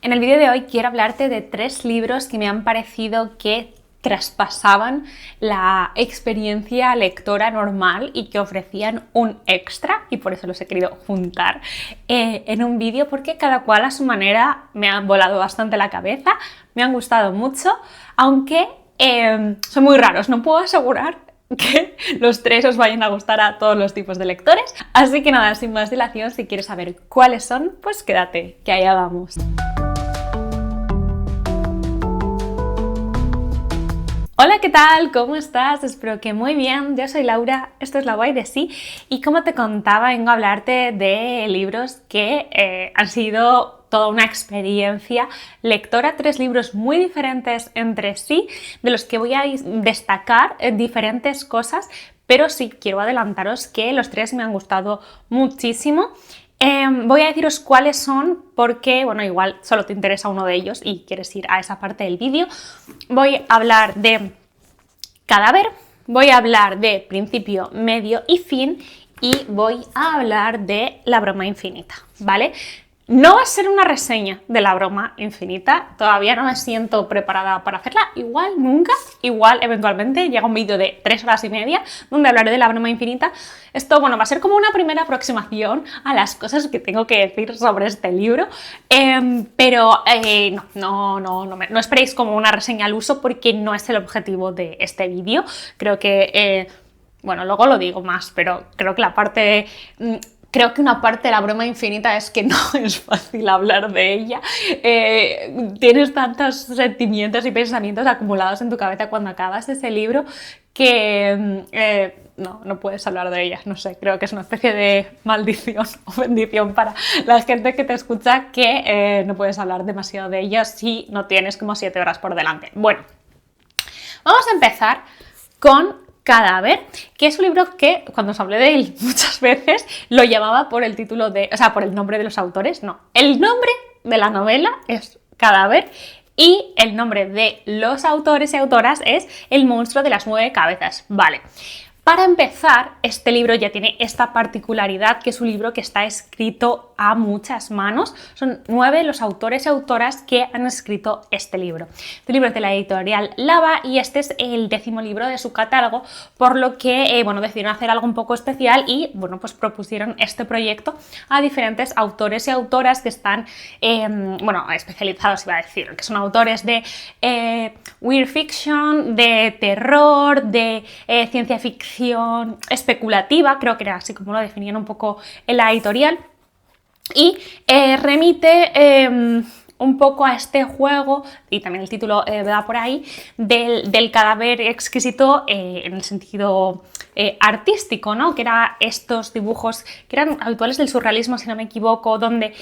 En el vídeo de hoy quiero hablarte de 3 libros que me han parecido que traspasaban la experiencia lectora normal y que ofrecían un extra, y por eso los he querido juntar en un vídeo, porque cada cual a su manera me han volado bastante la cabeza, me han gustado mucho, aunque son muy raros, no puedo asegurar que los 3 os vayan a gustar a todos los tipos de lectores. Así que nada, sin más dilación, si quieres saber cuáles son, pues quédate, que allá vamos. Hola, ¿qué tal? ¿Cómo estás? Espero que muy bien. Yo soy Laura, esto es La Guay de Sí, y como te contaba, vengo a hablarte de libros que han sido toda una experiencia lectora, 3 libros muy diferentes entre sí, de los que voy a destacar diferentes cosas, pero sí quiero adelantaros que los 3 me han gustado muchísimo. Voy a deciros cuáles son porque, bueno, igual solo te interesa uno de ellos y quieres ir a esa parte del vídeo. Voy a hablar de Cadáver, voy a hablar de Principio, Medio y Fin y voy a hablar de La broma infinita, ¿vale? No va a ser una reseña de La broma infinita, todavía no me siento preparada para hacerla, igual nunca, igual eventualmente llega un vídeo de 3 horas y media donde hablaré de La broma infinita. Esto, bueno, va a ser como una primera aproximación a las cosas que tengo que decir sobre este libro, pero no esperéis como una reseña al uso porque no es el objetivo de este vídeo. Creo que, bueno, luego lo digo más, pero creo que la parte... Creo que una parte de La broma infinita es que no es fácil hablar de ella. Tienes tantos sentimientos y pensamientos acumulados en tu cabeza cuando acabas ese libro que no puedes hablar de ella. No sé, creo que es una especie de maldición o bendición para la gente que te escucha que no puedes hablar demasiado de ella si no tienes como 7 horas por delante. Bueno, vamos a empezar con Cadáver, que es un libro que cuando os hablé de él muchas veces lo llamaba por el título de, o sea, por el nombre de los autores. No, el nombre de la novela es Cadáver y el nombre de los autores y autoras es El monstruo de las 9 cabezas. Vale. Para empezar, este libro ya tiene esta particularidad, que es un libro que está escrito a muchas manos. Son 9 los autores y autoras que han escrito este libro. Este libro es de la editorial Lava y este es el 10º libro de su catálogo, por lo que bueno, decidieron hacer algo un poco especial y bueno, pues propusieron este proyecto a diferentes autores y autoras que están bueno, especializados, iba a decir, que son autores de weird fiction, de terror, de ciencia ficción especulativa, creo que era así como lo definían un poco en la editorial, y remite un poco a este juego, y también el título va por ahí, del cadáver exquisito en el sentido artístico, ¿no? Que eran estos dibujos que eran habituales del surrealismo, si no me equivoco, donde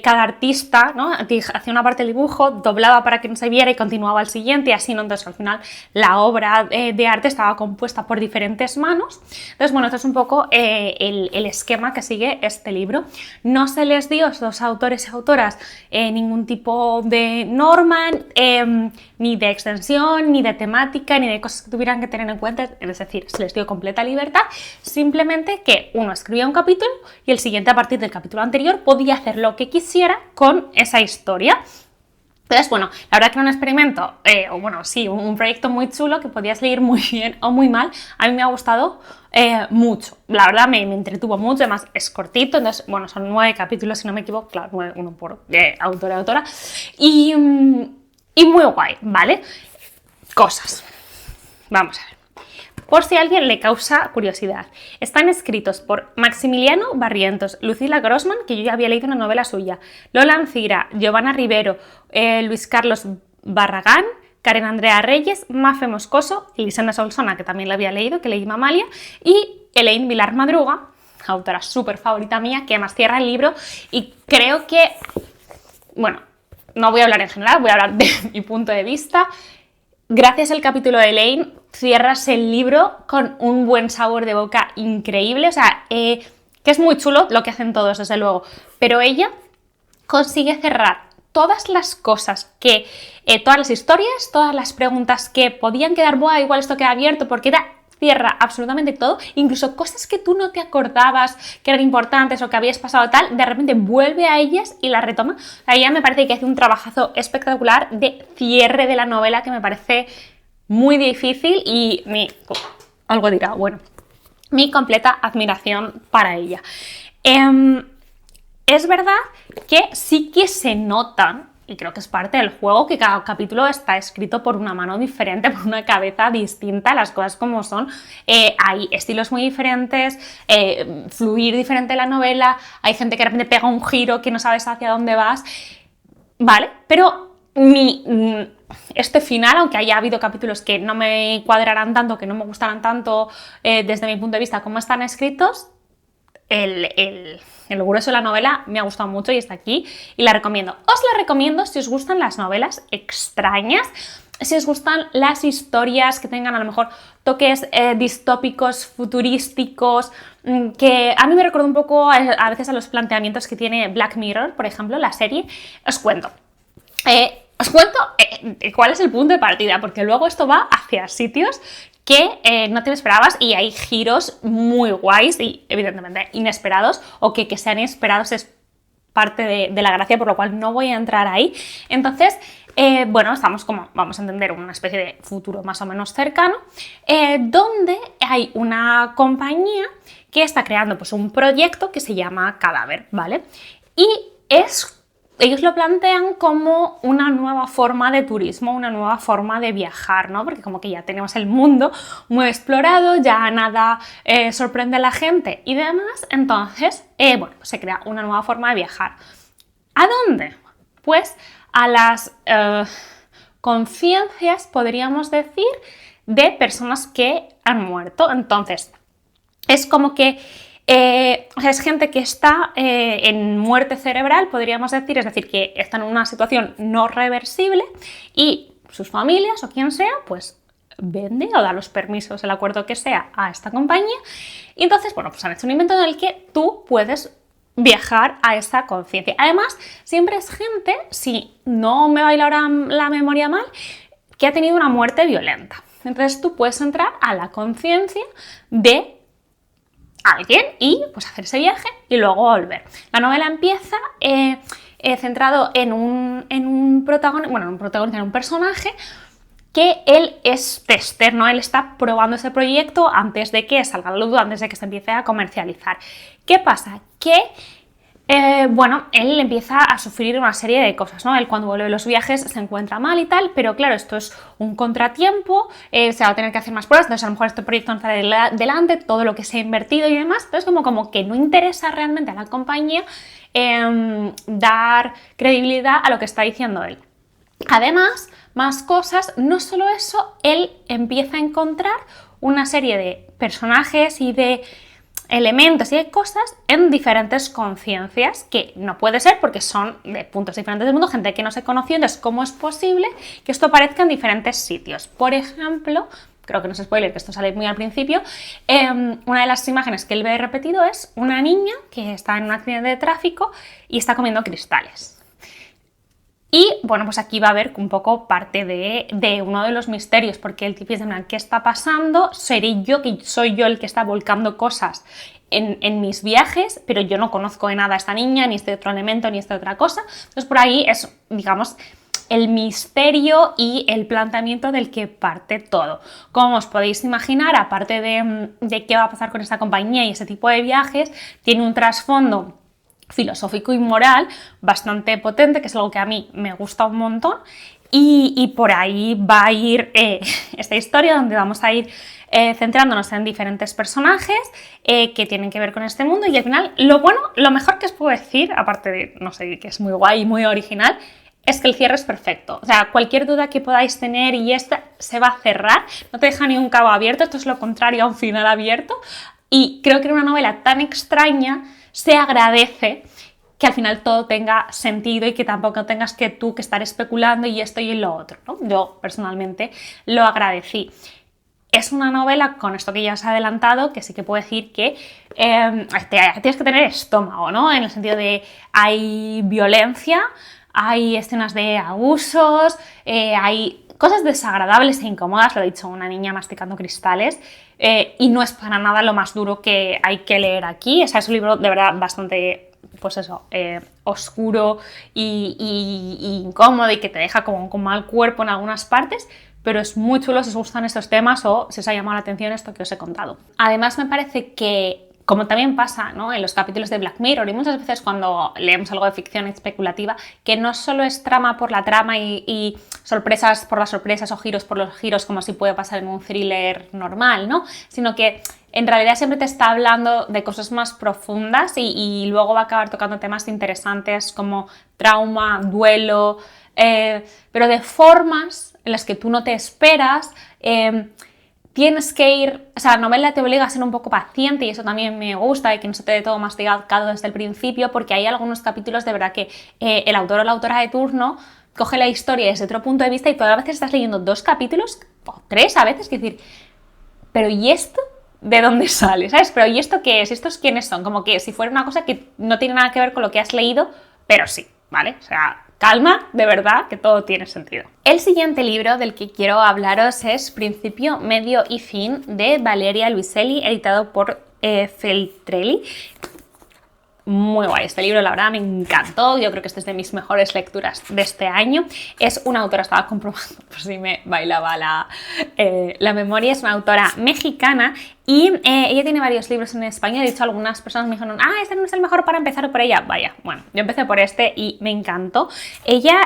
cada artista, ¿no?, hacía una parte del dibujo, doblaba para que no se viera y continuaba al siguiente y así, ¿no? Entonces al final la obra de arte estaba compuesta por diferentes manos. Entonces, bueno, esto es un poco el esquema que sigue este libro. No se les dio a estos autores y autoras ningún tipo de norma, ni de extensión, ni de temática, ni de cosas que tuvieran que tener en cuenta, es decir, se les dio completa libertad, simplemente que uno escribía un capítulo y el siguiente a partir del capítulo anterior podía hacer lo que quisiera con esa historia. Entonces, bueno, la verdad que era un experimento, o bueno, sí, un proyecto muy chulo que podías leer muy bien o muy mal. A mí me ha gustado mucho, la verdad me entretuvo mucho, además es cortito, entonces, bueno, son 9 capítulos si no me equivoco, claro, 9, uno por autor y autora, y muy guay, ¿vale? Cosas, vamos a ver. Por si a alguien le causa curiosidad, están escritos por Maximiliano Barrientos, Lucila Grossman, que yo ya había leído una novela suya, Lola Ancira, Giovanna Rivero, Luis Carlos Barragán, Karen Andrea Reyes, Mafe Moscoso, Elisenda Solsona, que también la había leído, que leí Mamalia, y Elaine Vilar Madruga, autora súper favorita mía, que además cierra el libro y creo que, bueno, no voy a hablar en general, voy a hablar de mi punto de vista. Gracias al capítulo de Elaine cierras el libro con un buen sabor de boca increíble, o sea, que es muy chulo lo que hacen todos, desde luego, pero ella consigue cerrar todas las cosas todas las historias, todas las preguntas que podían quedar, buah, igual esto queda abierto, porque era cierra absolutamente todo, incluso cosas que tú no te acordabas que eran importantes o que habías pasado tal, de repente vuelve a ellas y las retoma. O sea, ella me parece que hace un trabajazo espectacular de cierre de la novela que me parece muy difícil y algo dirá, bueno, mi completa admiración para ella. Es verdad que sí que se notan, y creo que es parte del juego, que cada capítulo está escrito por una mano diferente, por una cabeza distinta, las cosas como son. Hay estilos muy diferentes, fluir diferente la novela, hay gente que de repente pega un giro que no sabes hacia dónde vas, ¿vale? Pero este final, aunque haya habido capítulos que no me cuadrarán tanto, que no me gustarán tanto desde mi punto de vista como están escritos, el grueso de la novela me ha gustado mucho y está aquí y la recomiendo. Os la recomiendo si os gustan las novelas extrañas, si os gustan las historias que tengan a lo mejor toques distópicos, futurísticos, que a mí me recuerda un poco a veces a los planteamientos que tiene Black Mirror, por ejemplo, la serie. Os cuento cuál es el punto de partida, porque luego esto va hacia sitios que no te esperabas y hay giros muy guays y evidentemente inesperados, o que sean inesperados es parte de la gracia, por lo cual no voy a entrar ahí. Entonces, bueno, estamos como, vamos a entender, una especie de futuro más o menos cercano, donde hay una compañía que está creando pues un proyecto que se llama Cadáver, ¿vale? Y ellos lo plantean como una nueva forma de turismo, una nueva forma de viajar, ¿no? Porque como que ya tenemos el mundo muy explorado, ya nada sorprende a la gente y demás, entonces, bueno, pues se crea una nueva forma de viajar. ¿A dónde? Pues a las conciencias, podríamos decir, de personas que han muerto. Entonces, es como que o sea, es gente que está en muerte cerebral, podríamos decir, es decir, que está en una situación no reversible y sus familias o quien sea, pues vende o da los permisos, el acuerdo que sea a esta compañía y entonces, bueno, pues han hecho un invento en el que tú puedes viajar a esa conciencia. Además, siempre es gente, si no me baila ahora la memoria mal, que ha tenido una muerte violenta. Entonces tú puedes entrar a la conciencia de alguien y pues hacer ese viaje y luego volver. La novela empieza centrado en un protagonista, en un personaje que él es tester, ¿no? Él está probando ese proyecto antes de que salga a la luz, antes de que se empiece a comercializar. ¿Qué pasa? Que bueno, él empieza a sufrir una serie de cosas, ¿no? Él cuando vuelve de los viajes se encuentra mal y tal, pero claro, esto es un contratiempo, se va a tener que hacer más pruebas, entonces a lo mejor este proyecto no sale delante, todo lo que se ha invertido y demás, entonces como que no interesa realmente a la compañía dar credibilidad a lo que está diciendo él. Además, más cosas, no solo eso, él empieza a encontrar una serie de personajes y de elementos y de cosas en diferentes conciencias, que no puede ser porque son de puntos diferentes del mundo, gente que no se conoció, entonces ¿cómo es posible que esto aparezca en diferentes sitios? Por ejemplo, creo que no es spoiler, que esto sale muy al principio, una de las imágenes que él ve repetido es una niña que está en un accidente de tráfico y está comiendo cristales. Y bueno, pues aquí va a haber un poco parte de uno de los misterios, porque el tipo piensa, ¿qué está pasando? ¿Seré yo, que soy yo el que está volcando cosas en mis viajes? Pero yo no conozco de nada a esta niña, ni este otro elemento, ni esta otra cosa. Entonces por ahí es, digamos, el misterio y el planteamiento del que parte todo. Como os podéis imaginar, aparte de qué va a pasar con esta compañía y ese tipo de viajes, tiene un trasfondo filosófico y moral bastante potente, que es algo que a mí me gusta un montón, y por ahí va a ir esta historia, donde vamos a ir centrándonos en diferentes personajes que tienen que ver con este mundo, y al final lo mejor que os puedo decir, aparte de, no sé, que es muy guay y muy original, es que el cierre es perfecto. O sea, cualquier duda que podáis tener y esta se va a cerrar, no te deja ni un cabo abierto, esto es lo contrario a un final abierto, y creo que en una novela tan extraña se agradece que al final todo tenga sentido y que tampoco tengas que tú que estar especulando y esto y lo otro, ¿no? Yo personalmente lo agradecí. Es una novela, con esto que ya os he adelantado, que sí que puedo decir que tienes que tener estómago, ¿no? En el sentido de hay violencia, hay escenas de abusos, hay cosas desagradables e incómodas, lo he dicho, una niña masticando cristales, y no es para nada lo más duro que hay que leer aquí. O sea, es un libro de verdad bastante, pues eso, oscuro y incómodo, y que te deja como con mal cuerpo en algunas partes, pero es muy chulo si os gustan estos temas o si os ha llamado la atención esto que os he contado. Además, me parece que, como también pasa, ¿no?, en los capítulos de Black Mirror y muchas veces cuando leemos algo de ficción especulativa, que no solo es trama por la trama y sorpresas por las sorpresas o giros por los giros, como si puede pasar en un thriller normal, ¿no?, sino que en realidad siempre te está hablando de cosas más profundas y luego va a acabar tocando temas interesantes como trauma, duelo, pero de formas en las que tú no te esperas. Tienes que ir, o sea, la novela te obliga a ser un poco paciente, y eso también me gusta, y que no se te dé todo masticado desde el principio, porque hay algunos capítulos de verdad que el autor o la autora de turno coge la historia desde otro punto de vista y todas las veces estás leyendo 2 capítulos, o 3 a veces, que decir, pero ¿y esto de dónde sale? ¿Sabes? Pero ¿y esto qué es? ¿Estos quiénes son? Como que si fuera una cosa que no tiene nada que ver con lo que has leído, pero sí, ¿vale? O sea, calma, de verdad, que todo tiene sentido. El siguiente libro del que quiero hablaros es Principio, Medio y Fin, de Valeria Luiselli, editado por Feltrinelli. Muy guay este libro, la verdad me encantó. Yo creo que este es de mis mejores lecturas de este año. Es una autora, estaba comprobando por si me bailaba la memoria, es una autora mexicana y ella tiene varios libros en español. De hecho, algunas personas me dijeron, este no es el mejor para empezar por ella. Vaya, bueno, yo empecé por este y me encantó. Ella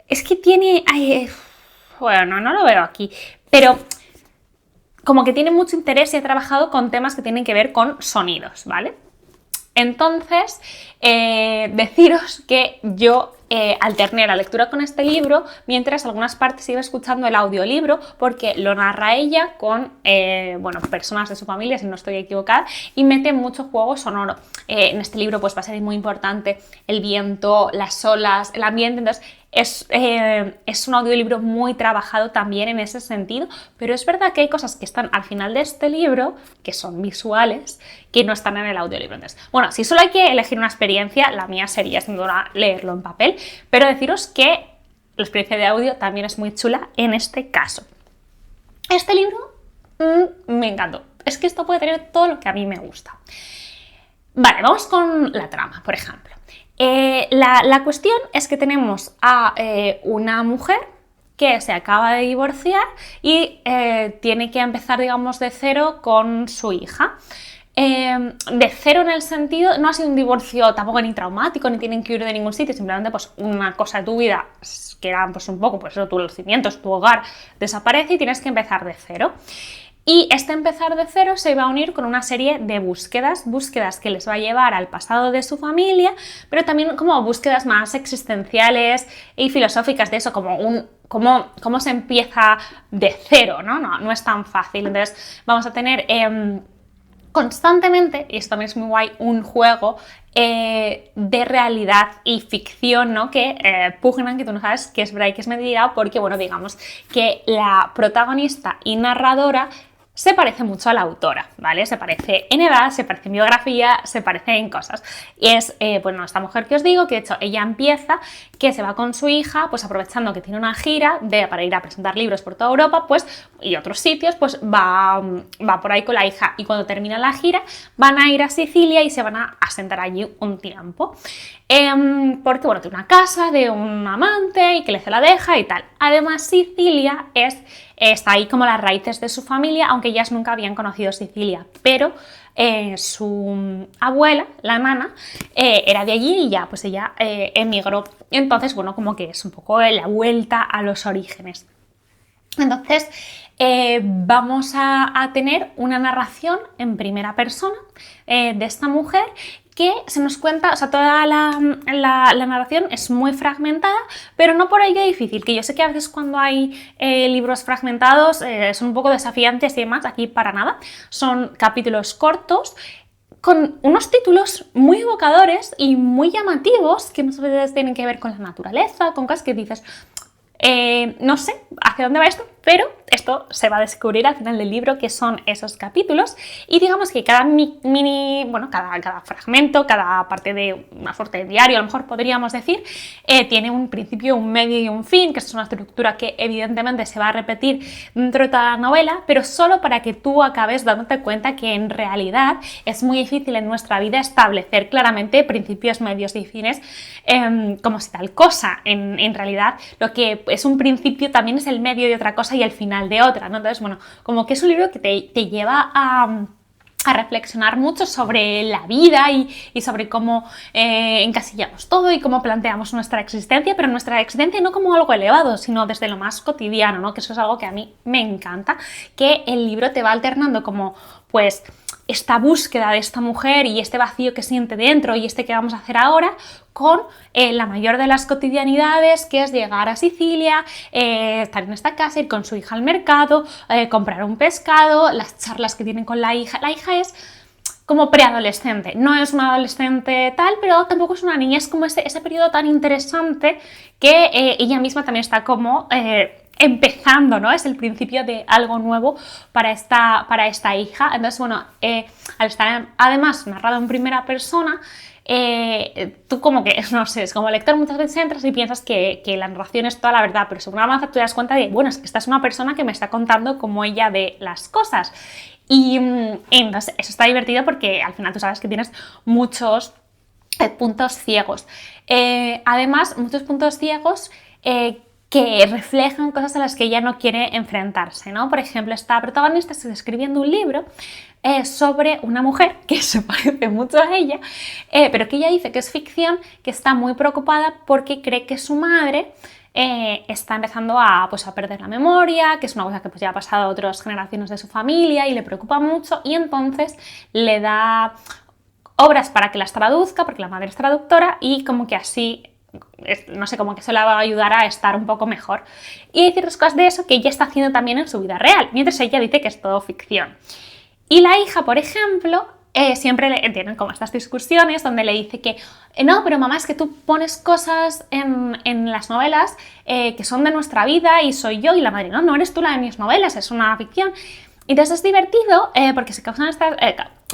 es que tiene... bueno, no lo veo aquí, pero como que tiene mucho interés y ha trabajado con temas que tienen que ver con sonidos, ¿vale? Entonces, deciros que yo alterné la lectura con este libro, mientras algunas partes iba escuchando el audiolibro, porque lo narra ella con bueno, personas de su familia, si no estoy equivocada, y mete mucho juego sonoro. En este libro pues va a ser muy importante el viento, las olas, el ambiente. Entonces es un audiolibro muy trabajado también en ese sentido, pero es verdad que hay cosas que están al final de este libro, que son visuales, que no están en el audiolibro. Entonces, bueno, si solo hay que elegir una experiencia, la mía sería sin duda leerlo en papel, pero deciros que la experiencia de audio también es muy chula en este caso. Este libro me encantó. Es que esto puede tener todo lo que a mí me gusta. Vale, vamos con la trama, por ejemplo. La cuestión es que tenemos a una mujer que se acaba de divorciar y tiene que empezar, digamos, de cero con su hija. De cero en el sentido, no ha sido un divorcio tampoco ni traumático, ni tienen que huir de ningún sitio, simplemente pues una cosa de tu vida que era pues un poco, pues eso, tus cimientos, tu hogar desaparece y tienes que empezar de cero. Y este empezar de cero se va a unir con una serie de búsquedas que les va a llevar al pasado de su familia, pero también como búsquedas más existenciales y filosóficas de eso, como cómo se empieza de cero, ¿no? No es tan fácil. Entonces vamos a tener constantemente, y esto también es muy guay, un juego de realidad y ficción, ¿no?, que pugnan, que tú no sabes qué es verdad y qué es mentira, porque, bueno, digamos que la protagonista y narradora se parece mucho a la autora, ¿vale? Se parece en edad, se parece en biografía, se parece en cosas. Y es, bueno, esta mujer que os digo, que de hecho ella empieza, que se va con su hija, pues aprovechando que tiene una gira para ir a presentar libros por toda Europa, pues, y otros sitios, pues va por ahí con la hija. Y cuando termina la gira, van a ir a Sicilia y se van a asentar allí un tiempo. Porque, bueno, tiene una casa de un amante y que se la deja y tal. Además, Sicilia está ahí como las raíces de su familia, aunque ellas nunca habían conocido Sicilia, pero su abuela, la nana, era de allí y ya, pues ella emigró. Entonces, bueno, como que es un poco la vuelta a los orígenes. Entonces, vamos a tener una narración en primera persona de esta mujer, que se nos cuenta, o sea, toda la narración es muy fragmentada, pero no por ello difícil, que yo sé que a veces cuando hay libros fragmentados son un poco desafiantes y demás. Aquí para nada, son capítulos cortos con unos títulos muy evocadores y muy llamativos, que muchas veces tienen que ver con la naturaleza, con cosas que dices, No sé hacia dónde va esto, pero esto se va a descubrir al final del libro, que son esos capítulos, y digamos que cada cada fragmento, cada parte de una suerte de diario, a lo mejor podríamos decir, tiene un principio, un medio y un fin, que es una estructura que evidentemente se va a repetir dentro de toda la novela, pero solo para que tú acabes dándote cuenta que en realidad es muy difícil en nuestra vida establecer claramente principios, medios y fines como si tal cosa. En realidad lo que es un principio también es el medio de otra cosa y el final de otra, ¿no? Entonces, bueno, como que es un libro que te lleva a reflexionar mucho sobre la vida y sobre cómo encasillamos todo y cómo planteamos nuestra existencia, pero nuestra existencia no como algo elevado, sino desde lo más cotidiano, ¿no? Que eso es algo que a mí me encanta, que el libro te va alternando como, pues, esta búsqueda de esta mujer y este vacío que siente dentro y que vamos a hacer ahora, con la mayor de las cotidianidades, que es llegar a Sicilia, estar en esta casa, ir con su hija al mercado, comprar un pescado, las charlas que tienen con la hija. La hija es como preadolescente, no es una adolescente tal, pero tampoco es una niña, es como ese periodo tan interesante que ella misma también está como empezando, ¿no? Es el principio de algo nuevo para esta hija. Entonces, bueno, al estar además narrado en primera persona, tú como que, no sé, es como lector muchas veces entras y piensas que la narración es toda la verdad, pero según avanza tú te das cuenta de, bueno, es que esta es una persona que me está contando cómo ella ve las cosas. Y entonces eso está divertido porque al final tú sabes que tienes muchos puntos ciegos. Además, muchos puntos ciegos que reflejan cosas a las que ella no quiere enfrentarse, ¿no? Por ejemplo, esta protagonista está escribiendo un libro sobre una mujer que se parece mucho a ella, pero que ella dice que es ficción, que está muy preocupada porque cree que su madre está empezando a perder la memoria, que es una cosa que ya ha pasado a otras generaciones de su familia y le preocupa mucho, y entonces le da obras para que las traduzca, porque la madre es traductora, y como que así, no sé, como que eso la va a ayudar a estar un poco mejor. Y hay ciertas cosas de eso que ella está haciendo también en su vida real, mientras ella dice que es todo ficción. Y la hija, por ejemplo, siempre tienen como estas discusiones donde le dice que no, pero mamá, es que tú pones cosas en las novelas que son de nuestra vida y soy yo, y la madre, no eres tú la de mis novelas, es una ficción. Entonces es divertido porque se causan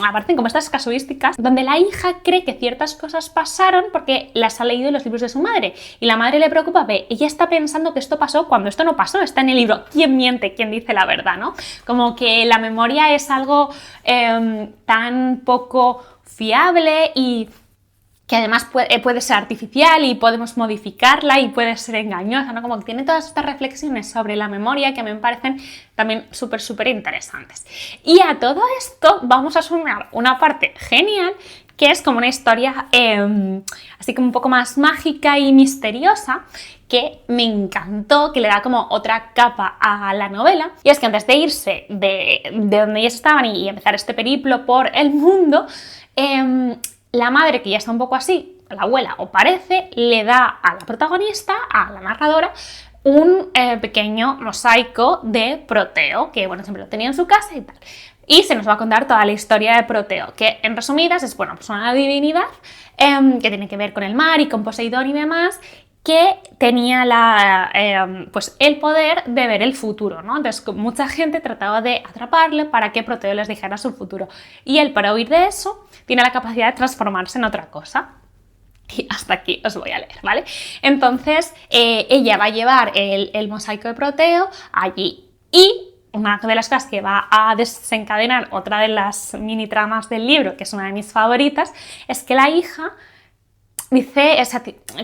aparecen como estas casuísticas donde la hija cree que ciertas cosas pasaron porque las ha leído en los libros de su madre, y la madre le preocupa, ella está pensando que esto pasó cuando esto no pasó, está en el libro. ¿Quién miente? ¿Quién dice la verdad? ¿No? Como que la memoria es algo tan poco fiable y que además puede ser artificial y podemos modificarla y puede ser engañosa, ¿no? Como que tiene todas estas reflexiones sobre la memoria que a mí me parecen también súper interesantes. Y a todo esto vamos a sumar una parte genial, que es como una historia así como un poco más mágica y misteriosa, que me encantó, que le da como otra capa a la novela. Y es que antes de irse de donde ellos estaban y empezar este periplo por el mundo, la madre, que ya está un poco así, la abuela o parece, le da a la protagonista, a la narradora, un pequeño mosaico de Proteo, que bueno, siempre lo tenía en su casa y tal. Y se nos va a contar toda la historia de Proteo, que en resumidas es, bueno, pues una divinidad que tiene que ver con el mar y con Poseidón y demás, que tenía el poder de ver el futuro, ¿no? Entonces mucha gente trataba de atraparle para que Proteo les dijera su futuro. Y él, para huir de eso, tiene la capacidad de transformarse en otra cosa. Y hasta aquí os voy a leer, ¿vale? Entonces ella va a llevar el mosaico de Proteo allí, y una de las cosas que va a desencadenar otra de las mini tramas del libro, que es una de mis favoritas, es que la hija dice,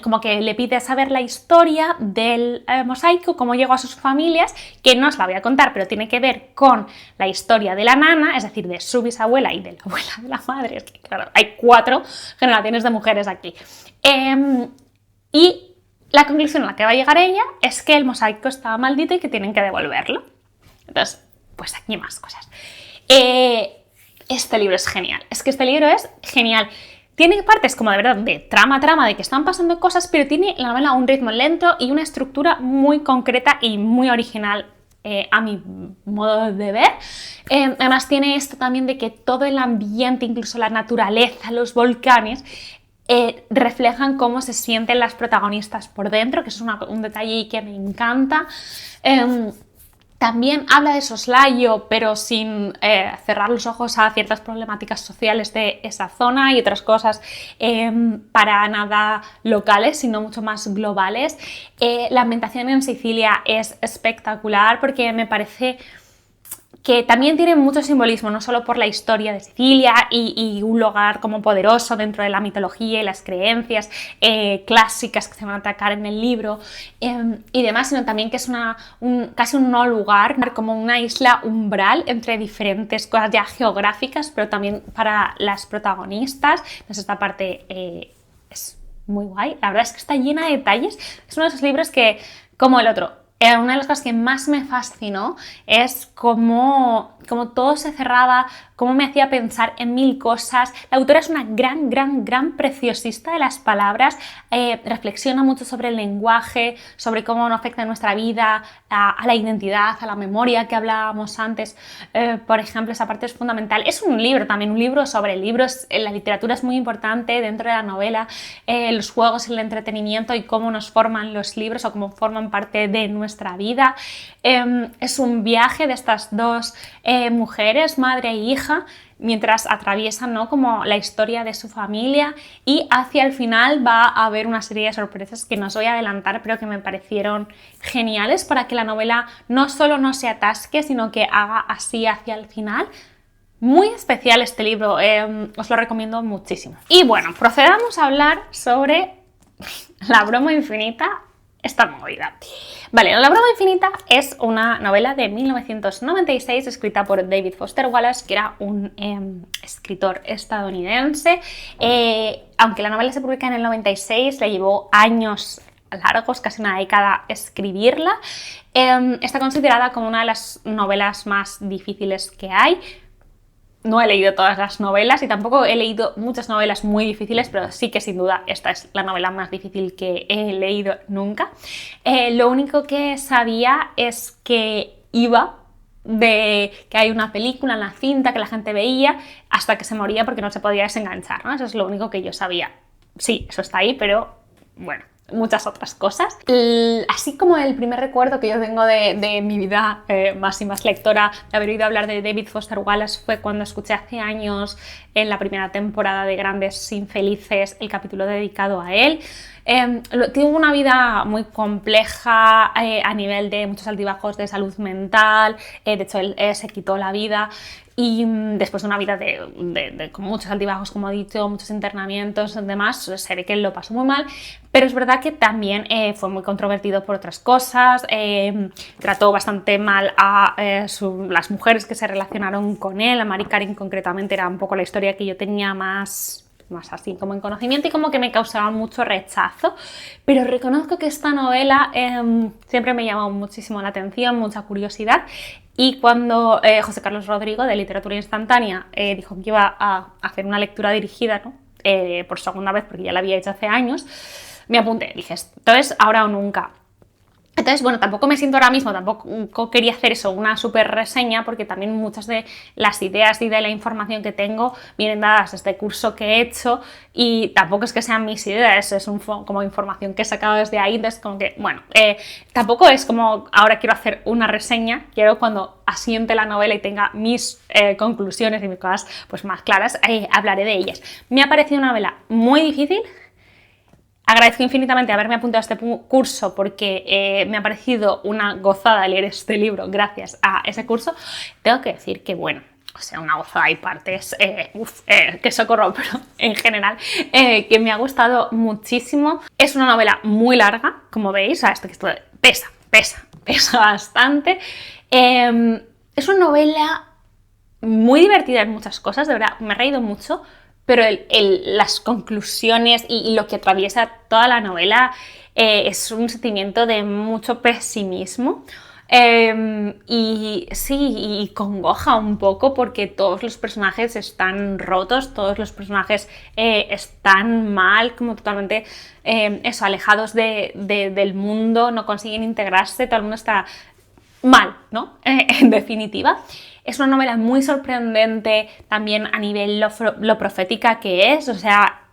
como que le pide saber la historia del mosaico, cómo llegó a sus familias, que no os la voy a contar, pero tiene que ver con la historia de la nana, es decir, de su bisabuela y de la abuela de la madre. Es que, claro, hay 4 generaciones de mujeres aquí. Y la conclusión a la que va a llegar ella es que el mosaico estaba maldito y que tienen que devolverlo. Entonces, pues aquí más cosas. Este libro es genial. Es que este libro es genial. Tiene partes como de verdad de trama, de que están pasando cosas, pero tiene la novela un ritmo lento y una estructura muy concreta y muy original a mi modo de ver. Además tiene esto también de que todo el ambiente, incluso la naturaleza, los volcanes, reflejan cómo se sienten las protagonistas por dentro, que es un detalle que me encanta. También habla de soslayo, pero sin cerrar los ojos a ciertas problemáticas sociales de esa zona y otras cosas para nada locales, sino mucho más globales. La ambientación en Sicilia es espectacular porque me parece que también tiene mucho simbolismo, no solo por la historia de Sicilia y un lugar como poderoso dentro de la mitología y las creencias clásicas que se van a atacar en el libro y demás, sino también que es casi un no lugar, como una isla umbral entre diferentes cosas ya geográficas, pero también para las protagonistas. Entonces esta parte es muy guay, la verdad es que está llena de detalles, es uno de esos libros que, como el otro, una de las cosas que más me fascinó es cómo todo se cerraba, cómo me hacía pensar en mil cosas. La autora es una gran preciosista de las palabras, reflexiona mucho sobre el lenguaje, sobre cómo nos afecta en nuestra vida, a la identidad, a la memoria que hablábamos antes. Por ejemplo, esa parte es fundamental. Es un libro también, un libro sobre libros. La literatura es muy importante dentro de la novela, los juegos, el entretenimiento y cómo nos forman los libros o cómo forman parte de nuestra vida. Es un viaje de estas dos mujeres, madre e hija, mientras atraviesan, ¿no?, como la historia de su familia, y hacia el final va a haber una serie de sorpresas que no os voy a adelantar, pero que me parecieron geniales para que la novela no solo no se atasque, sino que haga así hacia el final. Muy especial este libro, os lo recomiendo muchísimo. Y bueno, procedamos a hablar sobre La broma infinita, esta movida. Vale, La broma infinita es una novela de 1996 escrita por David Foster Wallace, que era un escritor estadounidense. Aunque la novela se publica en el 96, le llevó años largos, casi una década, escribirla. Está considerada como una de las novelas más difíciles que hay. No he leído todas las novelas y tampoco he leído muchas novelas muy difíciles, pero sí que sin duda esta es la novela más difícil que he leído nunca. Lo único que sabía es que iba de que hay una película, una cinta que la gente veía hasta que se moría porque no se podía desenganchar, ¿no? Eso es lo único que yo sabía. Sí, eso está ahí, pero bueno, muchas otras cosas. Así como el primer recuerdo que yo tengo de mi vida más y más lectora, de haber oído hablar de David Foster Wallace, fue cuando escuché hace años, en la primera temporada de Grandes Infelices, el capítulo dedicado a él. Tuvo una vida muy compleja a nivel de muchos altibajos de salud mental. De hecho él se quitó la vida y después de una vida con muchos altibajos, como he dicho, muchos internamientos y demás, se ve que él lo pasó muy mal, pero es verdad que también fue muy controvertido por otras cosas. Trató bastante mal a las mujeres que se relacionaron con él. A Mary Karin concretamente era un poco la historia que yo tenía más así como en conocimiento y como que me causaba mucho rechazo, pero reconozco que esta novela siempre me llamó muchísimo la atención, mucha curiosidad, y cuando José Carlos Rodrigo, de Literatura Instantánea, dijo que iba a hacer una lectura dirigida, ¿no?, por segunda vez, porque ya la había hecho hace años, me apunté, dije, entonces ahora o nunca. Entonces, bueno, tampoco me siento ahora mismo, tampoco quería hacer eso, una súper reseña, porque también muchas de las ideas y de la información que tengo vienen dadas de este curso que he hecho y tampoco es que sean mis ideas, es como información que he sacado desde ahí. Entonces, como que, bueno, tampoco es como ahora quiero hacer una reseña, quiero cuando asiente la novela y tenga mis conclusiones y mis cosas pues más claras, hablaré de ellas. Me ha parecido una novela muy difícil. Agradezco infinitamente haberme apuntado a este curso porque me ha parecido una gozada leer este libro gracias a ese curso. Tengo que decir que, bueno, o sea, una gozada y partes, que socorro, pero en general, que me ha gustado muchísimo. Es una novela muy larga, como veis, o sea, esto pesa bastante. Es una novela muy divertida en muchas cosas, de verdad, me he reído mucho. Pero las conclusiones y lo que atraviesa toda la novela es un sentimiento de mucho pesimismo y sí, y congoja un poco porque todos los personajes están rotos, todos los personajes están mal, como totalmente alejados del mundo, no consiguen integrarse, todo el mundo está mal, ¿no? En definitiva. Es una novela muy sorprendente también a nivel lo profética que es, o sea,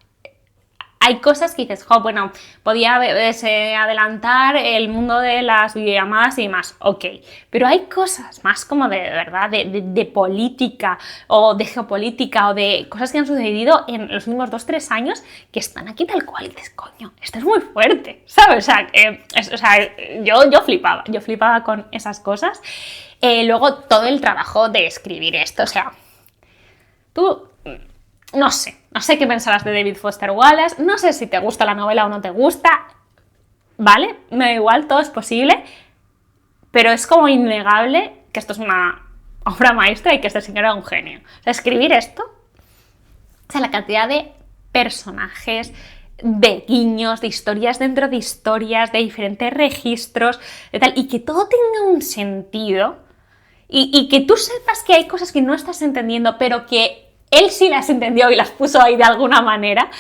hay cosas que dices, jo, bueno, podía adelantar el mundo de las videollamadas y demás, ok, pero hay cosas más como de verdad, de política o de geopolítica o de cosas que han sucedido en los últimos 2-3 años que están aquí tal cual y dices, coño, esto es muy fuerte, ¿sabes? O sea, yo flipaba con esas cosas. Luego todo el trabajo de escribir esto, o sea, tú, no sé qué pensarás de David Foster Wallace, no sé si te gusta la novela o no te gusta, ¿vale? Me da igual, todo es posible, pero es como innegable que esto es una obra maestra y que este señor era un genio. O sea, escribir esto, o sea, la cantidad de personajes, de guiños, de historias dentro de historias, de diferentes registros, de tal, y que todo tenga un sentido, y que tú sepas que hay cosas que no estás entendiendo, pero que él sí las entendió y las puso ahí de alguna manera,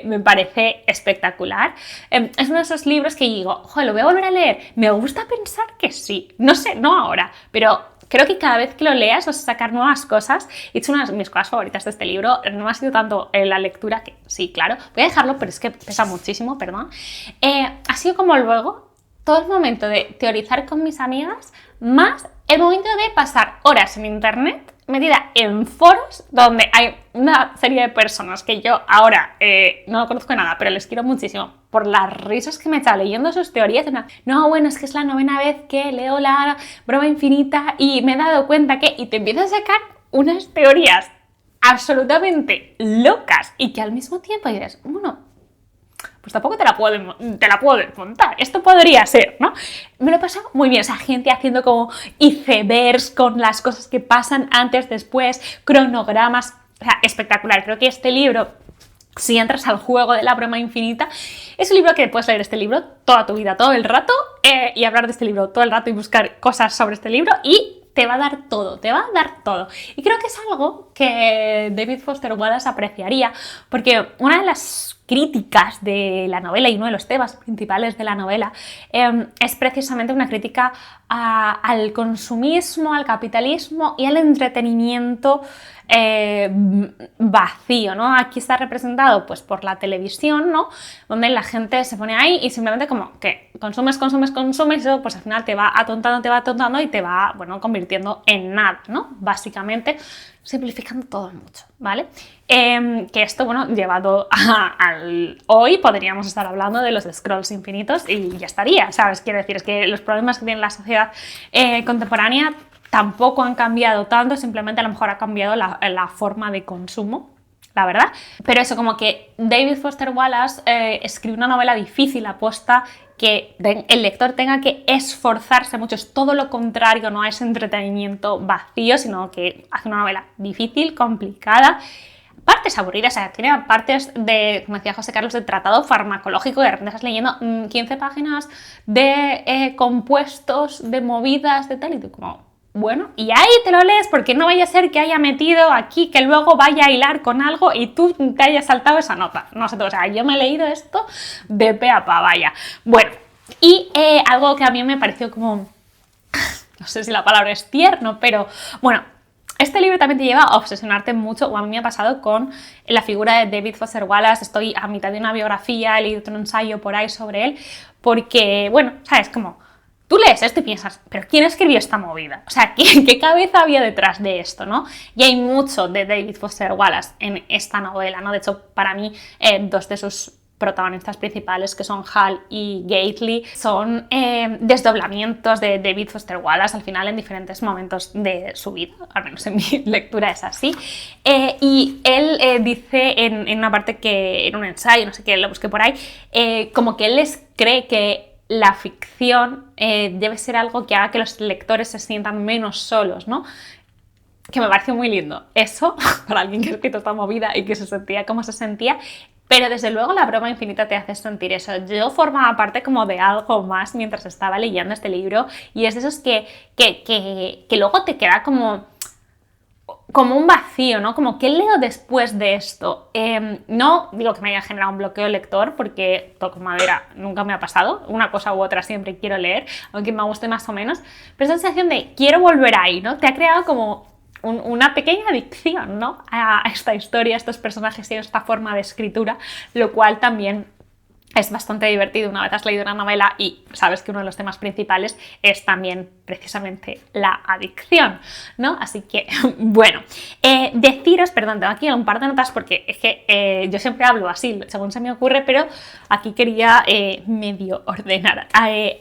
me parece espectacular. Es uno de esos libros que digo, joder, lo voy a volver a leer. Me gusta pensar que sí. No sé, no ahora, pero creo que cada vez que lo leas vas a sacar nuevas cosas. Y es una de mis cosas favoritas de este libro. No ha sido tanto la lectura, que sí, claro. Voy a dejarlo, pero es que pesa muchísimo, perdón. Ha sido como luego todo el momento de teorizar con mis amigas, más el momento de pasar horas en internet metida en foros donde hay una serie de personas que yo ahora no conozco nada, pero les quiero muchísimo por las risas que me está leyendo sus teorías. No, bueno, es que es la 9ª vez que leo la broma infinita y me he dado cuenta que... Y te empiezas a sacar unas teorías absolutamente locas y que al mismo tiempo dices, bueno, pues tampoco te la puedo contar. Esto podría ser, ¿no? Me lo he pasado muy bien. O sea, gente haciendo como icebergs con las cosas que pasan antes, después, cronogramas. O sea, espectacular. Creo que este libro, si entras al juego de la broma infinita, es un libro que puedes leer este libro toda tu vida, todo el rato, y hablar de este libro todo el rato y buscar cosas sobre este libro y te va a dar todo, te va a dar todo. Y creo que es algo que David Foster Wallace apreciaría, porque una de las críticas de la novela y uno de los temas principales de la novela es precisamente una crítica al consumismo, al capitalismo y al entretenimiento vacío, ¿no? Aquí está representado pues por la televisión, ¿no? Donde la gente se pone ahí y simplemente como que consumes y eso pues al final te va atontando y te va, bueno, convirtiendo en nada, ¿no? Básicamente simplificando todo mucho, ¿vale? Que esto, bueno, llevado al hoy podríamos estar hablando de los scrolls infinitos y ya estaría, ¿sabes? Quiero decir, es que los problemas que tiene la sociedad contemporánea tampoco han cambiado tanto, simplemente a lo mejor ha cambiado la forma de consumo, la verdad. Pero eso, como que David Foster Wallace escribe una novela difícil aposta que el lector tenga que esforzarse mucho, es todo lo contrario, no es entretenimiento vacío, sino que hace una novela difícil, complicada, partes aburridas, o sea, tiene partes de, como decía José Carlos, de tratado farmacológico, y de repente estás leyendo 15 páginas de compuestos, de movidas, de tal, y tú como, bueno, y ahí te lo lees porque no vaya a ser que haya metido aquí, que luego vaya a hilar con algo y tú te hayas saltado esa nota. No sé, o sea, yo me he leído esto de pe a pa, vaya. Bueno, y algo que a mí me pareció como, no sé si la palabra es tierno, pero bueno, este libro también te lleva a obsesionarte mucho, o a mí me ha pasado con la figura de David Foster Wallace. Estoy a mitad de una biografía, he leído un ensayo por ahí sobre él, porque, bueno, sabes, como tú lees esto y piensas, ¿pero quién escribió esta movida? O sea, ¿qué cabeza había detrás de esto, no? Y hay mucho de David Foster Wallace en esta novela, ¿no? De hecho, para mí, dos de sus protagonistas principales, que son Hal y Gately, son desdoblamientos de David Foster Wallace al final en diferentes momentos de su vida, al menos en mi lectura es así. Y él dice en una parte que, en un ensayo, no sé qué, lo busqué por ahí, como que él cree que la ficción debe ser algo que haga que los lectores se sientan menos solos, ¿no? Que me pareció muy lindo eso, para alguien que ha escrito esta movida y que se sentía como se sentía, pero desde luego la broma infinita te hace sentir eso. Yo formaba parte como de algo más mientras estaba leyendo este libro, y es de esos que luego te queda como un vacío, ¿no? Como, ¿qué leo después de esto? No digo que me haya generado un bloqueo lector, porque toco madera, nunca me ha pasado, una cosa u otra siempre quiero leer, aunque me guste más o menos, pero esa sensación de quiero volver ahí, ¿no? Te ha creado como una pequeña adicción, ¿no? A esta historia, a estos personajes y a esta forma de escritura, lo cual también es bastante divertido una vez has leído una novela y sabes que uno de los temas principales es también precisamente la adicción, ¿no? Así que, bueno, deciros, perdón, tengo aquí un par de notas porque es que yo siempre hablo así, según se me ocurre, pero aquí quería medio ordenar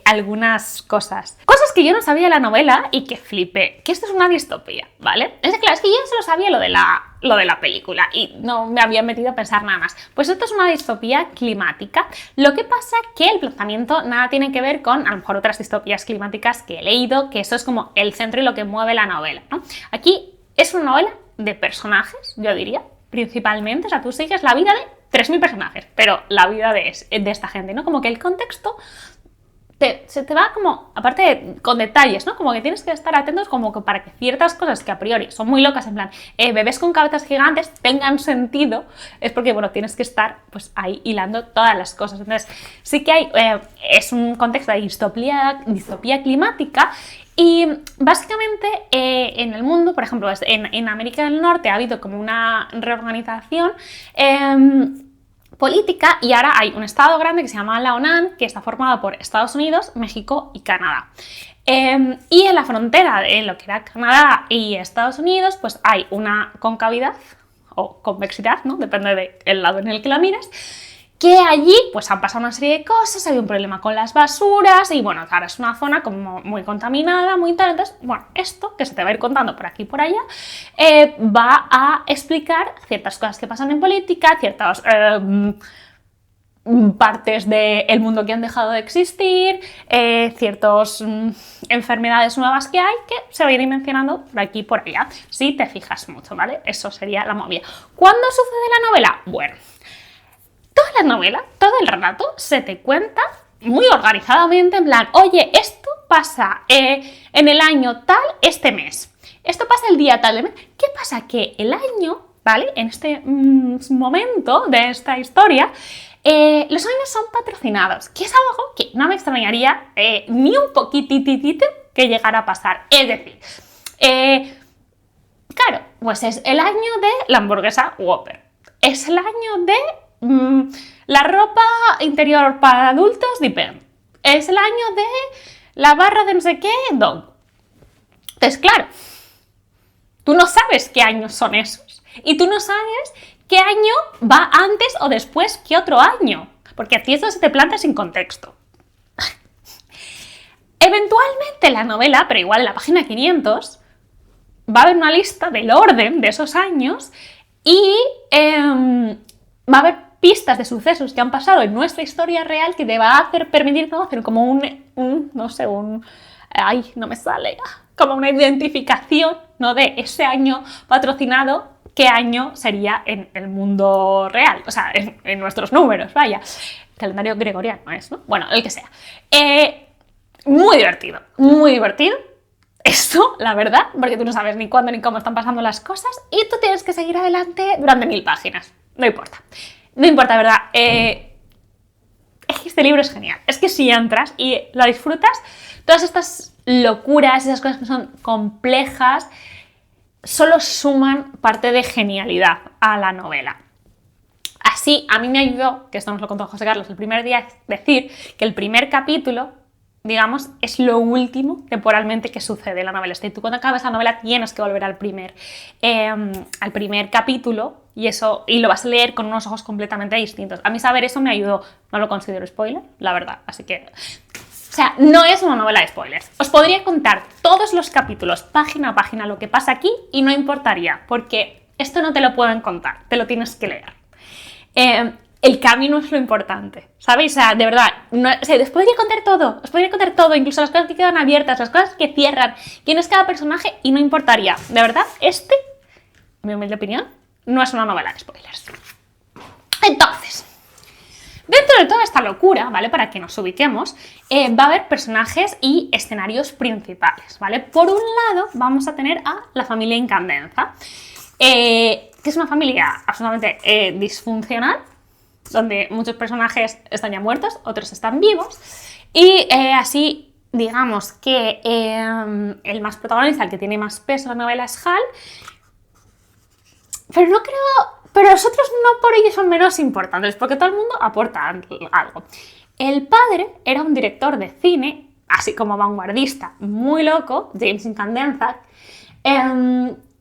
algunas cosas. Cosas que yo no sabía de la novela y que flipé, que esto es una distopía, ¿vale? Es que, claro, es que yo ya se lo sabía lo de la película y no me había metido a pensar nada más. Pues esto es una distopía climática. Lo que pasa que el planteamiento nada tiene que ver con a lo mejor otras distopías climáticas que he leído, que eso es como el centro y lo que mueve la novela, ¿no? Aquí es una novela de personajes, yo diría, principalmente. O sea, tú sigues la vida de 3000 personajes, pero la vida de esta gente, ¿no? Como que el contexto se te va como, aparte con detalles, ¿no? Como que tienes que estar atentos como que para que ciertas cosas que a priori son muy locas, en plan, bebés con cabezas gigantes tengan sentido, es porque, bueno, tienes que estar pues ahí hilando todas las cosas. Entonces, sí que hay, es un contexto de distopía climática y básicamente en el mundo, por ejemplo, en América del Norte ha habido como una reorganización política y ahora hay un estado grande que se llama la ONAN, que está formado por Estados Unidos, México y Canadá. Y en la frontera de lo que era Canadá y Estados Unidos, pues hay una concavidad o convexidad, ¿no? Depende del lado en el que la mires, que allí pues han pasado una serie de cosas, hay un problema con las basuras y bueno, ahora es una zona como muy contaminada, muy tal. Entonces, bueno, esto que se te va a ir contando por aquí y por allá va a explicar ciertas cosas que pasan en política, ciertas partes del mundo que han dejado de existir, ciertas enfermedades nuevas que hay que se va a ir mencionando por aquí y por allá, si te fijas mucho, ¿vale? Eso sería la movida. ¿Cuándo sucede la novela? Bueno, toda la novela, todo el rato, se te cuenta muy organizadamente, en plan, oye, esto pasa en el año tal, este mes. Esto pasa el día tal de mes. ¿Qué pasa? Que el año, ¿vale? En este momento de esta historia, los años son patrocinados, que es algo que no me extrañaría ni un poquititito que llegara a pasar. Es decir, claro, pues es el año de la hamburguesa Whopper. Es el año de la ropa interior para adultos Depend. Es el año de la barra de no sé qué Dog. Entonces, claro, tú no sabes qué años son esos y tú no sabes qué año va antes o después que otro año, porque a ti esto se te planta sin contexto. Eventualmente la novela, pero igual en la página 500, va a haber una lista del orden de esos años y va a haber pistas de sucesos que han pasado en nuestra historia real que te va a permitir hacer como ay, no me sale, como una identificación, ¿no? De ese año patrocinado, qué año sería en el mundo real, o sea, en nuestros números, vaya. El calendario gregoriano es, ¿no? Bueno, el que sea. Muy divertido, muy divertido. Esto, la verdad, porque tú no sabes ni cuándo ni cómo están pasando las cosas y tú tienes que seguir adelante durante 1000 páginas. No importa. No importa, ¿verdad? Es que este libro es genial. Es que si entras y lo disfrutas, todas estas locuras, esas cosas que son complejas, solo suman parte de genialidad a la novela. Así, a mí me ayudó, que esto nos lo contó José Carlos el primer día, decir que el primer capítulo, digamos, es lo último temporalmente que sucede en la novela. Y tú cuando acabas la novela tienes que volver al primer capítulo y lo vas a leer con unos ojos completamente distintos. A mí saber eso me ayudó. No lo considero spoiler, la verdad. Así que, o sea, no es una novela de spoilers. Os podría contar todos los capítulos, página a página, lo que pasa aquí y no importaría, porque esto no te lo pueden contar, te lo tienes que leer. El camino es lo importante, ¿sabéis? O sea, de verdad, os podría contar todo, incluso las cosas que quedan abiertas, las cosas que cierran, quién es cada personaje y no importaría. De verdad, en mi humilde opinión, no es una novela de spoilers. Entonces, dentro de toda esta locura, ¿vale? Para que nos ubiquemos, va a haber personajes y escenarios principales, ¿vale? Por un lado, vamos a tener a la familia Incandenza, que es una familia absolutamente disfuncional, donde muchos personajes están ya muertos, otros están vivos, y así digamos que el más protagonista, el que tiene más peso en la novela es Hal, pero no creo... Pero los otros no por ello son menos importantes, porque todo el mundo aporta algo. El padre era un director de cine, así como vanguardista, muy loco, James Incandescent,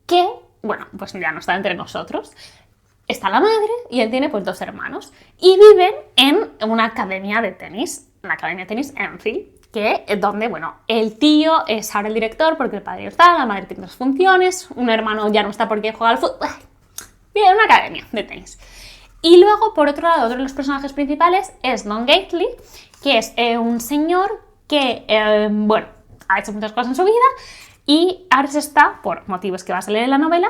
que, bueno, pues ya no está entre nosotros. Está la madre y él tiene pues 2 hermanos. Y viven en una academia de tenis, la academia de tenis Enfield, que es donde, bueno, el tío es ahora el director porque el padre no está, la madre tiene 2 funciones, un hermano ya no está porque juega al fútbol. Bien, una academia de tenis. Y luego, por otro lado, otro de los personajes principales es Don Gately, que es un señor que, bueno, ha hecho muchas cosas en su vida y ahora se está, por motivos que va a salir en la novela,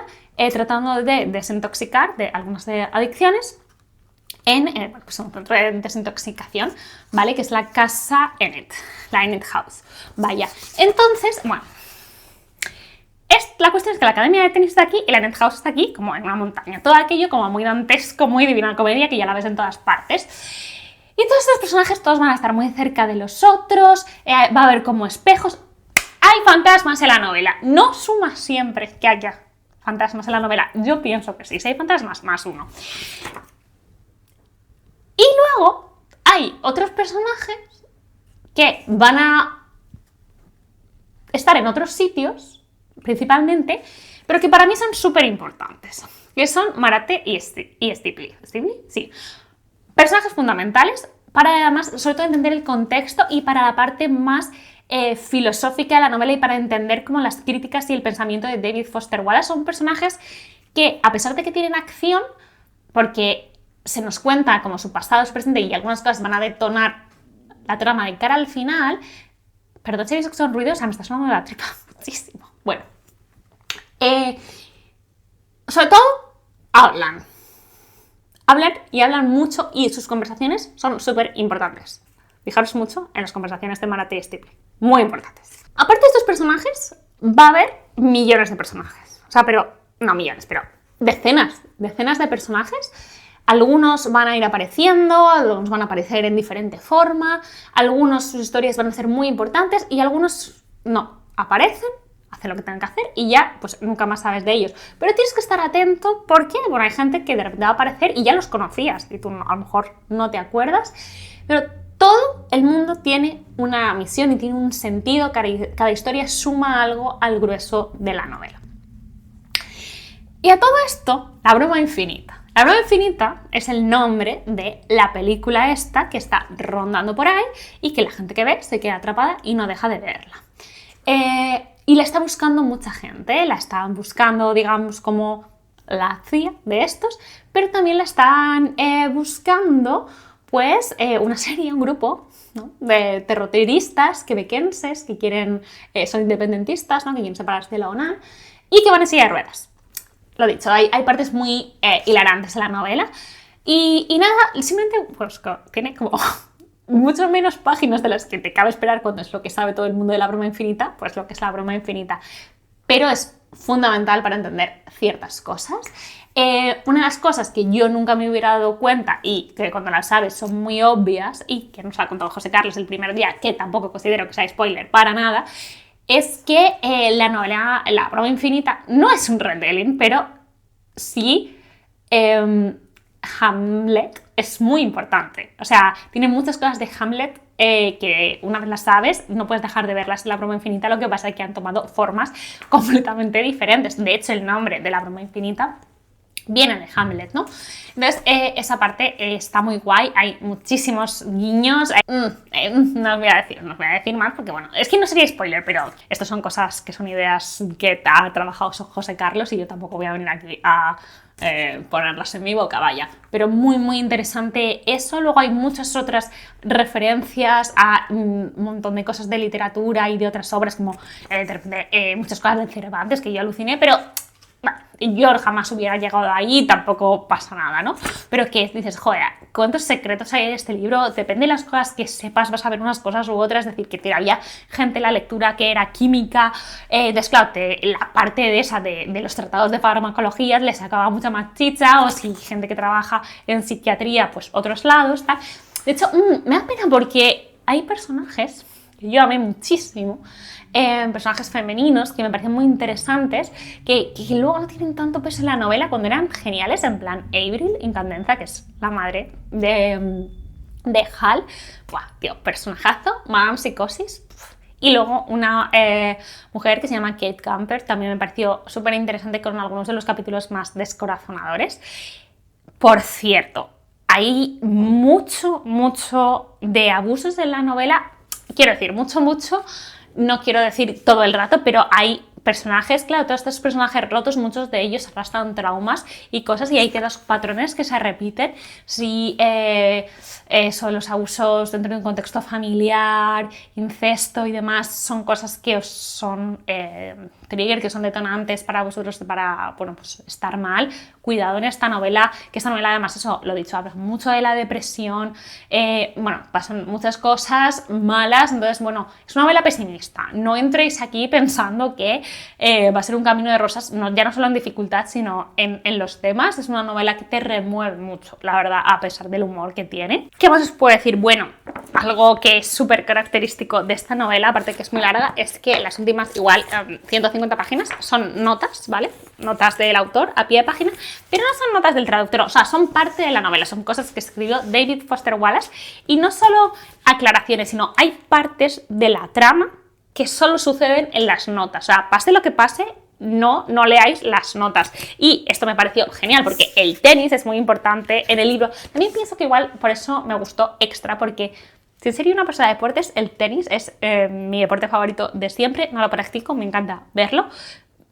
tratando de desintoxicar de algunas adicciones en pues un centro de desintoxicación, ¿vale? Que es la casa Ennet, la Ennet House. Vaya, entonces, bueno, la cuestión es que la academia de tenis está aquí y la Ennet House está aquí, como en una montaña. Todo aquello como muy dantesco, muy Divina Comedia, que ya la ves en todas partes. Y todos estos personajes, todos van a estar muy cerca de los otros, va a haber como espejos. Hay fantasmas en la novela. No suma siempre que haya fantasmas en la novela. Yo pienso que sí. Si hay fantasmas, más 1. Y luego hay otros personajes que van a estar en otros sitios, principalmente, pero que para mí son súper importantes, que son Marate y Stipley. ¿Stipley? Sí. Personajes fundamentales para, además, sobre todo entender el contexto y para la parte más filosófica de la novela y para entender como las críticas y el pensamiento de David Foster Wallace. Son personajes que, a pesar de que tienen acción, porque se nos cuenta como su pasado, su presente y algunas cosas van a detonar la trama de cara al final. Perdón si veis que son ruidos, me está sonando la tripa muchísimo. Bueno, sobre todo hablan y hablan mucho y sus conversaciones son súper importantes. Fijaros mucho en las conversaciones de Marate y Stipley, muy importantes. Aparte de estos personajes, va a haber millones de personajes. O sea, pero no millones, pero decenas de personajes. Algunos van a ir apareciendo, algunos van a aparecer en diferente forma, algunos sus historias van a ser muy importantes y algunos no, aparecen, hacen lo que tengan que hacer y ya pues nunca más sabes de ellos. Pero tienes que estar atento porque, bueno, hay gente que de repente va a aparecer y ya los conocías y tú a lo mejor no te acuerdas, pero todo el mundo tiene una misión y tiene un sentido, cada historia suma algo al grueso de la novela. Y a todo esto, La broma infinita. La broma infinita es el nombre de la película esta que está rondando por ahí y que la gente que ve se queda atrapada y no deja de verla. Y la está buscando mucha gente, la están buscando, digamos, como la CIA de estos, pero también la están buscando, pues, una serie, un grupo, ¿no?, de terroristas quebequenses que quieren, son independentistas, ¿no?, que quieren separarse de la ONU y que van en silla de ruedas. Lo dicho, hay partes muy hilarantes en la novela y nada, simplemente pues tiene como mucho menos páginas de las que te cabe esperar cuando es lo que sabe todo el mundo de La broma infinita, pues lo que es La broma infinita, pero es fundamental para entender ciertas cosas. Una de las cosas que yo nunca me hubiera dado cuenta y que cuando las sabes son muy obvias y que nos ha contado José Carlos el primer día, que tampoco considero que sea spoiler para nada, es que la novela La broma infinita no es un retelling, pero sí Hamlet es muy importante. O sea, tiene muchas cosas de Hamlet que una vez las sabes no puedes dejar de verlas en La broma infinita. Lo que pasa es que han tomado formas completamente diferentes. De hecho, el nombre de La broma infinita viene de Hamlet, ¿no? Entonces, esa parte está muy guay, hay muchísimos guiños. No os voy a decir más porque, bueno, es que no sería spoiler, pero estas son cosas que son ideas que ha trabajado José Carlos y yo tampoco voy a venir aquí a ponerlas en mi boca, vaya. Pero muy, muy interesante eso. Luego hay muchas otras referencias a un montón de cosas de literatura y de otras obras, como muchas cosas de Cervantes, que yo aluciné, pero bueno, yo jamás hubiera llegado ahí, tampoco pasa nada, ¿no? Pero que dices, joder, ¿cuántos secretos hay en este libro? Depende de las cosas que sepas, vas a ver unas cosas u otras. Es decir, que había gente en la lectura que era química, entonces claro, la parte de esa de los tratados de farmacología les sacaba mucha más chicha, o si gente que trabaja en psiquiatría, pues otros lados, tal. De hecho, me da pena porque hay personajes que yo amé muchísimo, personajes femeninos que me parecen muy interesantes, que luego no tienen tanto peso en la novela cuando eran geniales, en plan Avril Incandenza, que es la madre de Hal. Buah, tío, personajazo, Madame Psicosis. Y luego una mujer que se llama Kate Camper, también me pareció súper interesante, con algunos de los capítulos más descorazonadores. Por cierto, hay mucho de abusos en la novela, quiero decir, mucho, no quiero decir todo el rato, pero hay personajes, claro, todos estos personajes rotos, muchos de ellos arrastran traumas y cosas, y hay que dos patrones que se repiten. Si son los abusos dentro de un contexto familiar, incesto y demás, son cosas que os son trigger, que son detonantes para vosotros para, bueno, pues estar mal. Cuidado en esta novela, que esta novela además, eso lo he dicho, habla mucho de la depresión, bueno, pasan muchas cosas malas, entonces, bueno, es una novela pesimista. No entréis aquí pensando que va a ser un camino de rosas, ya no solo en dificultad, sino en los temas. Es una novela que te remueve mucho, la verdad, a pesar del humor que tiene. ¿Qué más os puedo decir? Bueno, algo que es súper característico de esta novela, aparte que es muy larga, es que las últimas, igual, 150 páginas, son notas, ¿vale? Notas del autor a pie de página, pero no son notas del traductor, o sea, son parte de la novela, son cosas que escribió David Foster Wallace, y no solo aclaraciones, sino hay partes de la trama que solo suceden en las notas. O sea, pase lo que pase, no leáis las notas. Y esto me pareció genial, porque el tenis es muy importante en el libro. También pienso que igual por eso me gustó extra, porque si en serio una persona de deportes, el tenis es mi deporte favorito de siempre. No lo practico, me encanta verlo.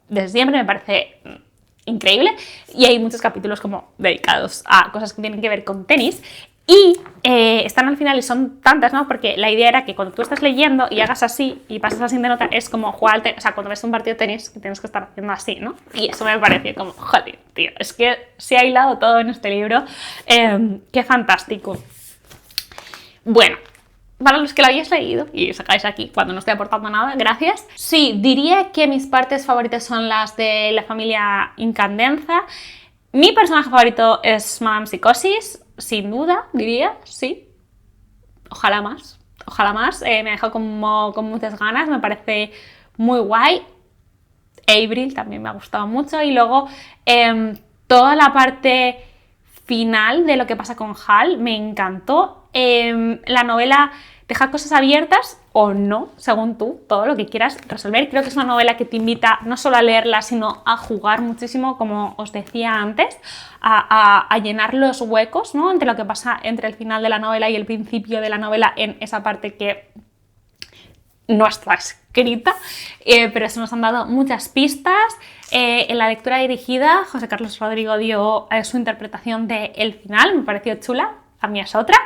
Desde siempre me parece increíble. Y hay muchos capítulos como dedicados a cosas que tienen que ver con tenis. Y están al final y son tantas, ¿no? Porque la idea era que cuando tú estás leyendo y hagas así y pasas así de nota, es como jugar al tenis, o sea, cuando ves un partido de tenis que tienes que estar haciendo así, ¿no? Y eso me pareció como, joder, tío, es que se ha hilado todo en este libro, qué fantástico. Bueno, para los que lo hayáis leído y sacáis aquí cuando no estoy aportando nada, gracias. Sí, diría que mis partes favoritas son las de la familia Incandenza. Mi personaje favorito es Madame Psicosis, sin duda, diría, sí. Ojalá más, me ha dejado como con muchas ganas, me parece muy guay. Avril también me ha gustado mucho, y luego toda la parte final de lo que pasa con Hal me encantó. La novela deja cosas abiertas o no, según tú, todo lo que quieras resolver. Creo que es una novela que te invita no solo a leerla, sino a jugar muchísimo, como os decía antes, a llenar los huecos, ¿no? Entre lo que pasa entre el final de la novela y el principio de la novela, en esa parte que no está escrita, pero eso nos han dado muchas pistas. En la lectura dirigida, José Carlos Rodrigo dio su interpretación del final, me pareció chula. A mí es otra,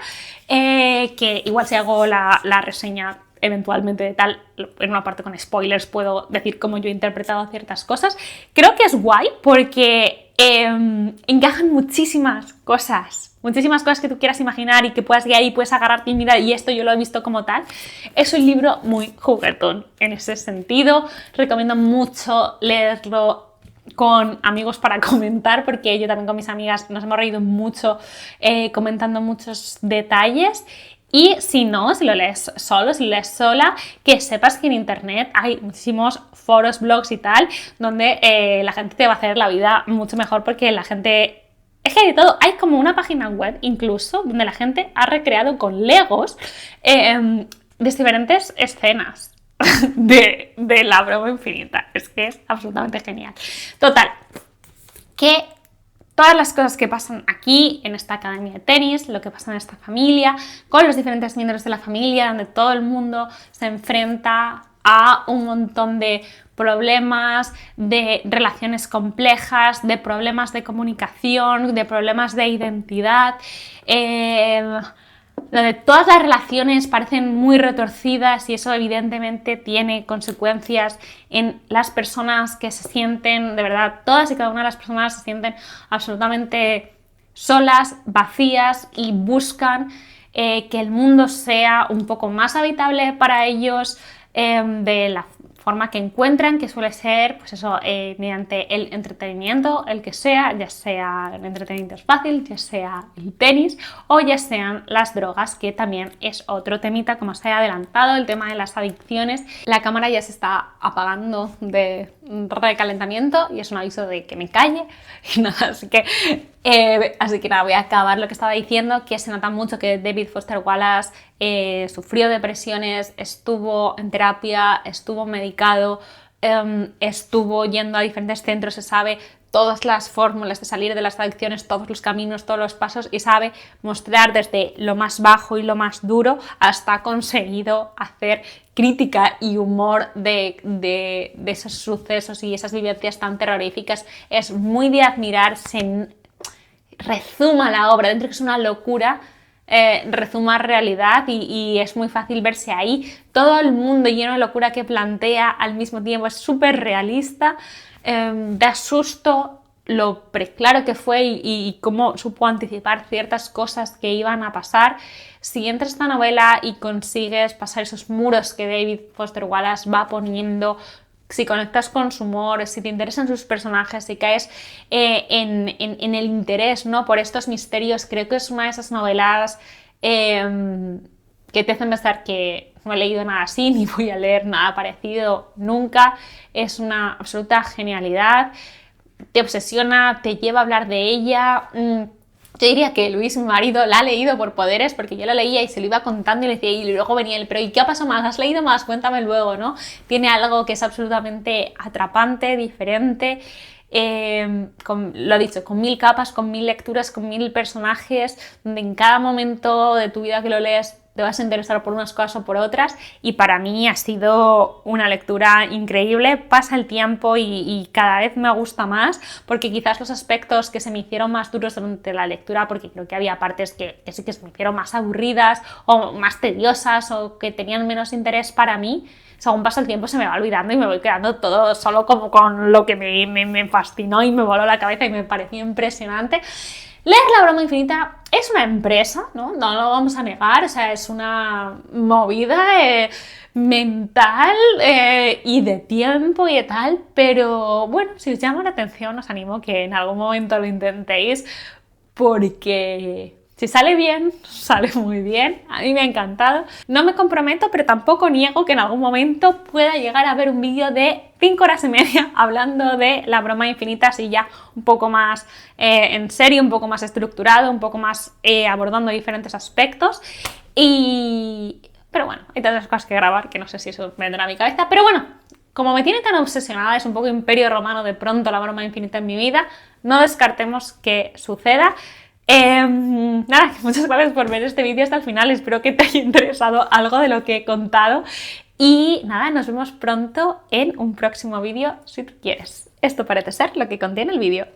que igual si hago la reseña eventualmente de tal, en una parte con spoilers puedo decir cómo yo he interpretado ciertas cosas. Creo que es guay porque encajan muchísimas cosas que tú quieras imaginar y que puedas guiar y puedes agarrarte y mirar, y esto yo lo he visto como tal. Es un libro muy juguetón en ese sentido, recomiendo mucho leerlo con amigos para comentar, porque yo también con mis amigas nos hemos reído mucho comentando muchos detalles. Y si no, si lo lees solo, si lo lees sola, que sepas que en internet hay muchísimos foros, blogs y tal, donde la gente te va a hacer la vida mucho mejor, porque la gente... Es que hay de todo, hay como una página web incluso donde la gente ha recreado con Legos diferentes escenas de la broma infinita. Es que es absolutamente genial. Total, que todas las cosas que pasan aquí en esta academia de tenis, lo que pasa en esta familia, con los diferentes miembros de la familia, donde todo el mundo se enfrenta a un montón de problemas, de relaciones complejas, de problemas de comunicación, de problemas de identidad, donde todas las relaciones parecen muy retorcidas, y eso evidentemente tiene consecuencias en las personas que se sienten, de verdad, todas y cada una de las personas se sienten absolutamente solas, vacías, y buscan que el mundo sea un poco más habitable para ellos, de la forma que encuentran, que suele ser, pues eso, mediante el entretenimiento, el que sea, ya sea el entretenimiento es fácil, ya sea el tenis o ya sean las drogas, que también es otro temita, como os he adelantado, el tema de las adicciones. La cámara ya se está apagando de recalentamiento y es un aviso de que me calle y nada, así que nada, voy a acabar lo que estaba diciendo, que se nota mucho que David Foster Wallace sufrió depresiones, estuvo en terapia, estuvo medicado, estuvo yendo a diferentes centros, se sabe todas las fórmulas de salir de las adicciones, todos los caminos, todos los pasos, y sabe mostrar desde lo más bajo y lo más duro hasta conseguido hacer crítica y humor de esos sucesos y esas vivencias tan terroríficas. Es muy de admirar, se rezuma la obra, dentro que es una locura, rezuma realidad y es muy fácil verse ahí. Todo el mundo lleno de locura que plantea al mismo tiempo es súper realista, da susto lo preclaro que fue y cómo supo anticipar ciertas cosas que iban a pasar. Si entras a esta novela y consigues pasar esos muros que David Foster Wallace va poniendo, si conectas con su humor, si te interesan sus personajes, si caes en el interés, ¿no?, por estos misterios, creo que es una de esas novelas que te hacen pensar que no he leído nada así, ni voy a leer nada parecido nunca. Es una absoluta genialidad, te obsesiona, te lleva a hablar de ella. Yo diría que Luis, mi marido, la ha leído por poderes, porque yo la leía y se lo iba contando y le decía, y luego venía él, pero ¿y qué ha pasado más? ¿Has leído más? Cuéntame luego, ¿no? Tiene algo que es absolutamente atrapante, diferente, lo dicho, con 1000 capas, con 1000 lecturas, con 1000 personajes, donde en cada momento de tu vida que lo lees te vas a interesar por unas cosas o por otras, y para mí ha sido una lectura increíble. Pasa el tiempo y cada vez me gusta más, porque quizás los aspectos que se me hicieron más duros durante la lectura, porque creo que había partes que sí que se me hicieron más aburridas o más tediosas o que tenían menos interés para mí, según pasa el tiempo se me va olvidando y me voy quedando todo solo como con lo que me fascinó y me voló la cabeza y me pareció impresionante. Leer La broma infinita es una empresa, ¿no? No lo vamos a negar, o sea, es una movida mental y de tiempo y de tal, pero bueno, si os llama la atención os animo que en algún momento lo intentéis, porque si sale bien, sale muy bien. A mí me ha encantado. No me comprometo, pero tampoco niego que en algún momento pueda llegar a ver un vídeo de 5 horas y media hablando de La broma infinita, así ya un poco más en serio, un poco más estructurado, un poco más abordando diferentes aspectos. Pero bueno, hay tantas cosas que grabar que no sé si eso me vendrá a mi cabeza. Pero bueno, como me tiene tan obsesionada, es un poco Imperio Romano de pronto La broma infinita en mi vida, no descartemos que suceda. Nada, muchas gracias por ver este vídeo hasta el final, espero que te haya interesado algo de lo que he contado y nada, nos vemos pronto en un próximo vídeo si tú quieres. Esto parece ser lo que contiene el vídeo.